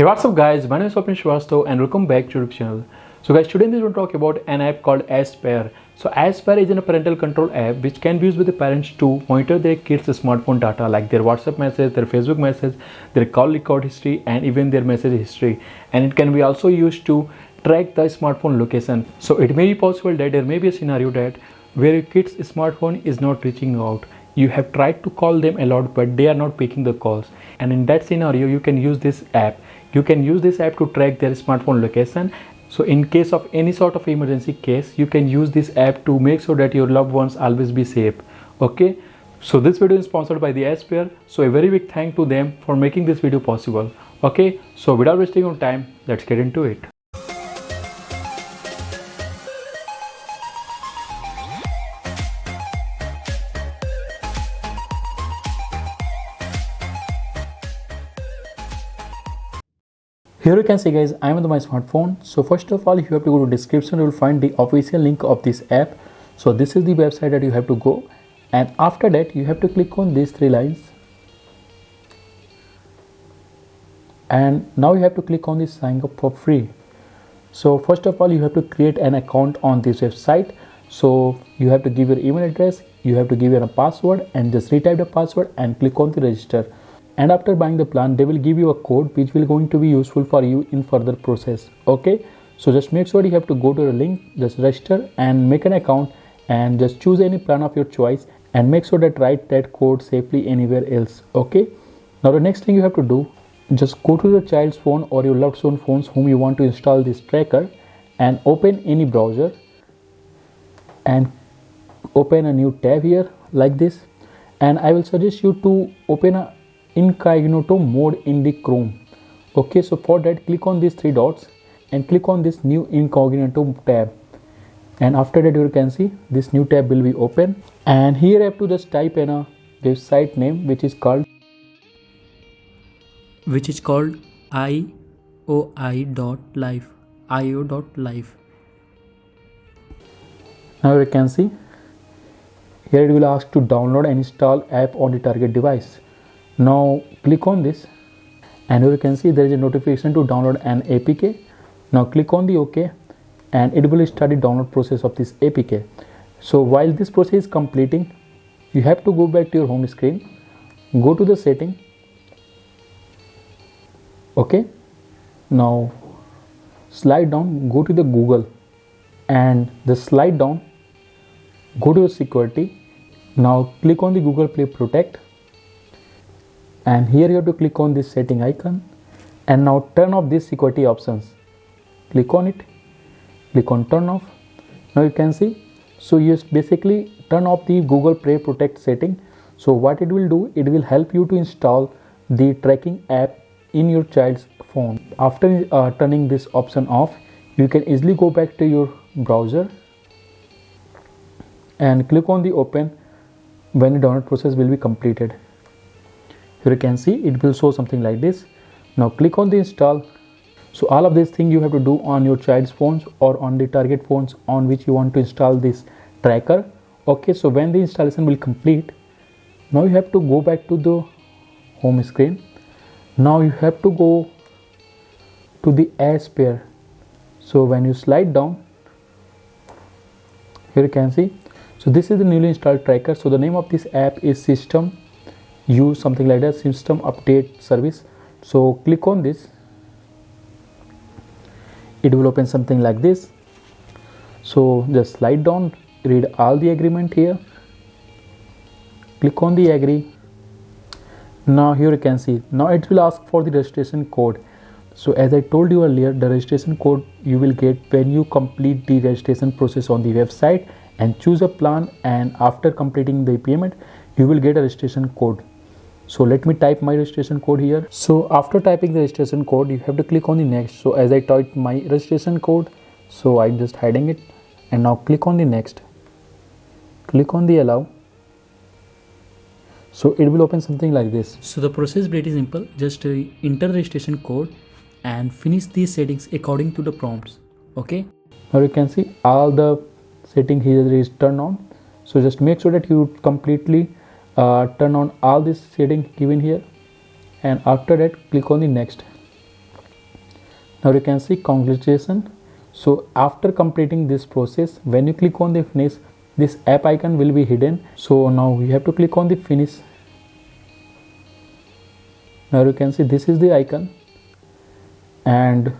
Hey, what's up guys, my name is Swapnil Shrivastava and welcome back to YouTube channel. So guys, today we will talk about an app called Aspire. So Aspire is a parental control app which can be used with the parents to monitor their kids' smartphone data like their WhatsApp message, their Facebook message, their call record history and even their message history. And it can be also used to track the smartphone location. So it may be possible that there may be a scenario that where your kid's smartphone is not reaching out. You have tried to call them a lot but they are not picking the calls. And in that scenario, you can use this app. You can use this app to track their smartphone location. So in case of any sort of emergency case, you can use this app to make sure that your loved ones always be safe. Okay, so this video is sponsored by the Aspire. So a very big thank to them for making this video possible. Okay, so without wasting your time, let's get into it. Here you can see guys, I am on my smartphone. So first of all, you have to go to description. You will find the official link of this app. So this is the website that you have to go, and after that you have to click on these three lines, and now you have to click on this sign up for free. So first of all, you have to create an account on this website. So you have to give your email address, you have to give your password, and just retype the password and click on the register. And after buying the plan, they will give you a code which will going to be useful for you in further process. Okay, so just make sure you have to go to the link, just register and make an account, and just choose any plan of your choice and make sure that write that code safely anywhere else. Okay, now the next thing you have to do, just go to the child's phone or your loved one's phones whom you want to install this tracker, and open any browser and open a new tab here like this. And I will suggest you to open a incognito mode in the Chrome. Okay, so for that, click on these three dots and click on this new incognito tab, and after that you can see this new tab will be open, and here I have to just type in a website name which is called ioi.live. Now you can see here it will ask to download and install app on the target device. Now click on this, and you can see there is a notification to download an APK. Now click on the OK, and it will start the download process of this APK. So while this process is completing, you have to go back to your home screen, go to the setting. Okay, now slide down, go to the Google, and the slide down, go to the security. Now click on the Google Play Protect, and here you have to click on this setting icon, and now turn off these security options. Click on it, click on turn off. Now you can see, so you basically turn off the Google Play Protect setting. So what it will do, it will help you to install the tracking app in your child's phone. After turning this option off, you can easily go back to your browser and click on the open when the download process will be completed. Here you can see it will show something like this. Now click on the install. So all of these things you have to do on your child's phones or on the target phones on which you want to install this tracker. Okay, so when the installation will complete, now you have to go back to the home screen. Now you have to go to the Aspire. So when you slide down, here you can see, so this is the newly installed tracker. So the name of this app is System use something like that, system update service. So click on this, it will open something like this. So just slide down, read all the agreement here, click on the agree. Now here you can see, now it will ask for the registration code. So as I told you earlier, the registration code you will get when you complete the registration process on the website and choose a plan, and after completing the payment you will get a registration code. So let me type my registration code here. So after typing the registration code, you have to click on the next. So as I typed my registration code, so I'm just hiding it, and now click on the next, click on the allow. So it will open something like this. So the process is pretty simple. Just enter the registration code and finish these settings according to the prompts. Okay, now you can see all the setting here is turned on. So just make sure that you completely turn on all this setting given here, and after that click on the next. Now you can see congratulations. So after completing this process, when you click on the finish, this app icon will be hidden. So now you have to click on the finish. Now you can see this is the icon and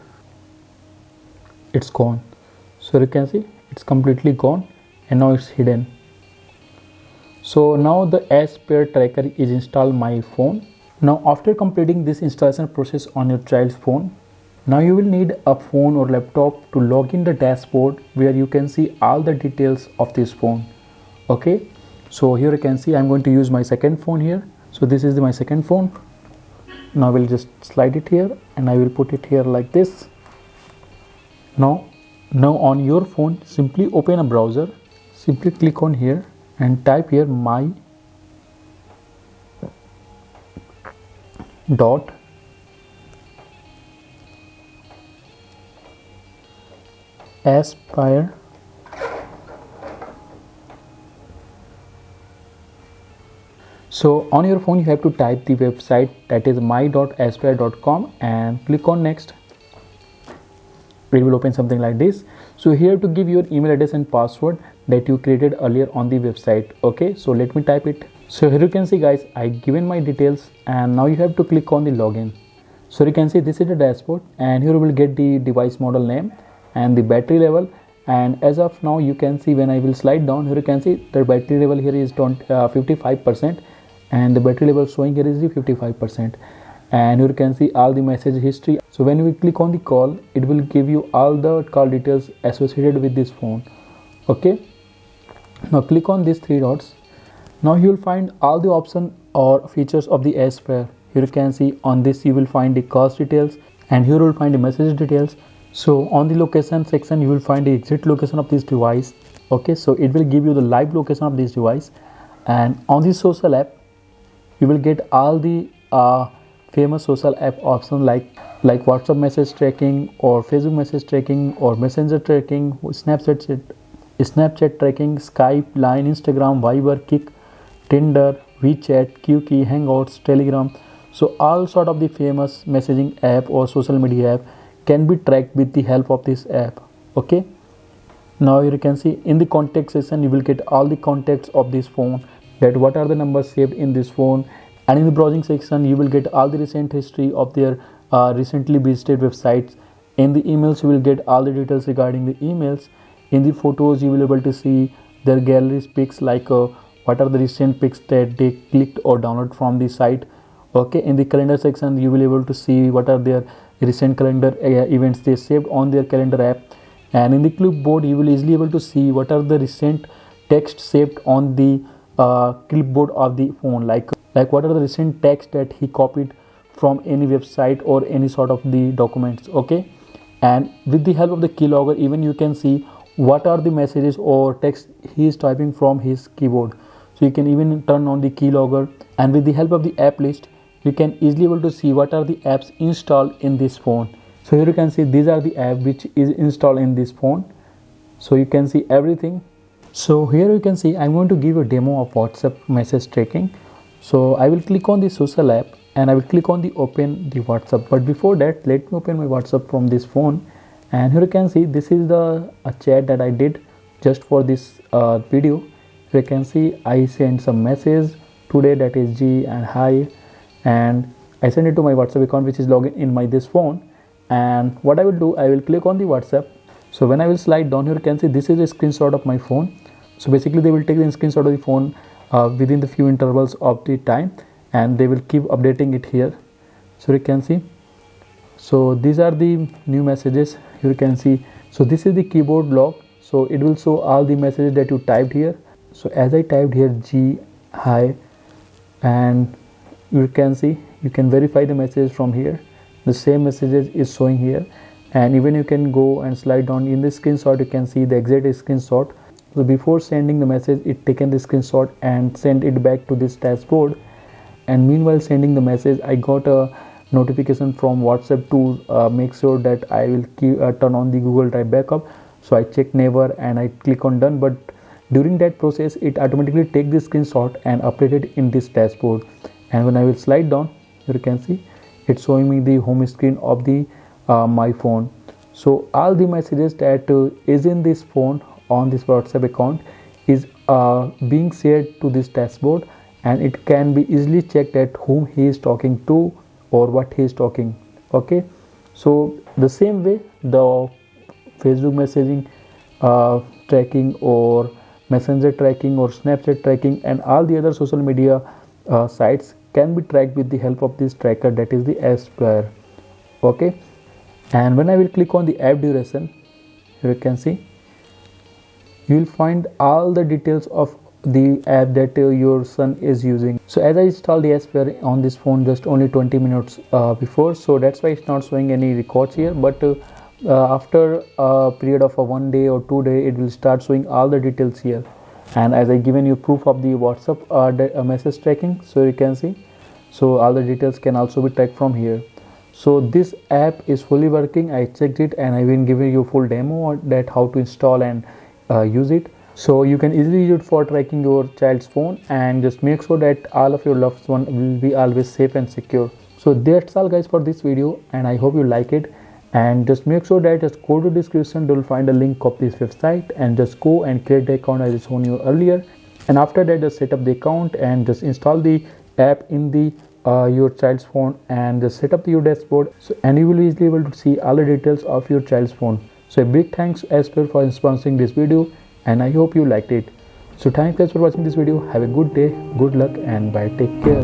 it's gone. So you can see it's completely gone and now it's hidden. So now the ASPair tracker is installed my phone. Now after completing this installation process on your child's phone, now you will need a phone or laptop to log in the dashboard where you can see all the details of this phone. Okay, so here you can see I'm going to use my second phone here. So this is my second phone. Now I will just slide it here and I will put it here like this. Now on your phone, simply open a browser, simply click on here and type here my dot ASPair So on your phone you have to type the website, that is my.aspair.com, and click on next. It will open something like this. So here to give your email address and password that you created earlier on the website. Okay, so let me type it. So here you can see guys, I given my details and now you have to click on the login. So you can see this is the dashboard and here you will get the device model name and the battery level. And as of now you can see when I will slide down, here you can see the battery level here is 55% and the battery level showing here is the 55%. And you can see all the message history. So when we click on the call, it will give you all the call details associated with this phone. Okay, now click on these three dots. Now you will find all the options or features of the ASPair. Here you can see on this you will find the cost details and here you will find the message details. So on the location section you will find the exact location of this device. Okay, so it will give you the live location of this device. And on the social app you will get all the famous social app options like WhatsApp message tracking or Facebook message tracking or Messenger tracking, Snapchat tracking, Skype, Line, Instagram, Viber, Kik, Tinder, WeChat, Qiki, Hangouts, Telegram. So all sort of the famous messaging app or social media app can be tracked with the help of this app. Okay, now you can see in the contact section you will get all the contacts of this phone, that what are the numbers saved in this phone. And in the browsing section you will get all the recent history of their recently visited websites. In the emails you will get all the details regarding the emails. In the photos you will be able to see their galleries pics, like what are the recent pics that they clicked or downloaded from the site. Okay, in the calendar section you will be able to see what are their recent calendar events they saved on their calendar app. And in the clipboard you will easily able to see what are the recent text saved on the clipboard of the phone, like what are the recent text that he copied from any website or any sort of the documents. Okay, and with the help of the keylogger even you can see what are the messages or text he is typing from his keyboard. So you can even turn on the keylogger, and with the help of the app list you can easily able to see what are the apps installed in this phone. So here you can see these are the app which is installed in this phone. So you can see everything. So here you can see I'm going to give a demo of WhatsApp message tracking. So I will click on the social app and I will click on the open the WhatsApp. But before that, let me open my WhatsApp from this phone. And here you can see this is the chat that I did just for this video. Here you can see I sent some message today, that is G and hi, and I send it to my WhatsApp account which is logged in my this phone. And what I will do, I will click on the WhatsApp. So when I will slide down here, you can see this is a screenshot of my phone. So basically they will take the screenshot of the phone within the few intervals of the time, and they will keep updating it here. So you can see, so these are the new messages. Here you can see, so this is the keyboard log. So it will show all the messages that you typed here. So as I typed here G, hi, and you can see you can verify the message from here. The same messages is showing here, and even you can go and slide down in the screenshot. You can see the exact screenshot. So before sending the message, it taken the screenshot and sent it back to this dashboard. And meanwhile sending the message, I got a notification from WhatsApp to make sure that I will turn on the Google Drive backup. So I check never and I click on done. But during that process, it automatically take the screenshot and update it in this dashboard. And when I will slide down, you can see it's showing me the home screen of the my phone. So all the messages that is in this phone on this WhatsApp account is being shared to this dashboard, and it can be easily checked at whom he is talking to or what he is talking. Okay, so the same way the Facebook messaging tracking or messenger tracking or Snapchat tracking and all the other social media sites can be tracked with the help of this tracker, that is the AppsFlyer. Okay, and when I will click on the app duration, here you can see you will find all the details of the app that your son is using. So as I installed the AppsFlyer on this phone just only 20 minutes before, so that's why it's not showing any records here, but after a period of 1 day or 2 day it will start showing all the details here. And as I given you proof of the WhatsApp message tracking, so you can see, so all the details can also be tracked from here. So this app is fully working. I checked it and I've been giving you full demo on that how to install and use it. So you can easily use it for tracking your child's phone, and just make sure that all of your loved one will be always safe and secure. So that's all guys for this video, and I hope you like it. And just make sure that just go to description, you'll find a link of this website, and just go and create the account as I shown you earlier. And after that just set up the account and just install the app in the your child's phone, and just set up your dashboard, so and you will be easily able to see all the details of your child's phone. So a big thanks AppsFlyer for sponsoring this video, and I hope you liked it. So thanks guys for watching this video. Have a good day, good luck, and bye, take care.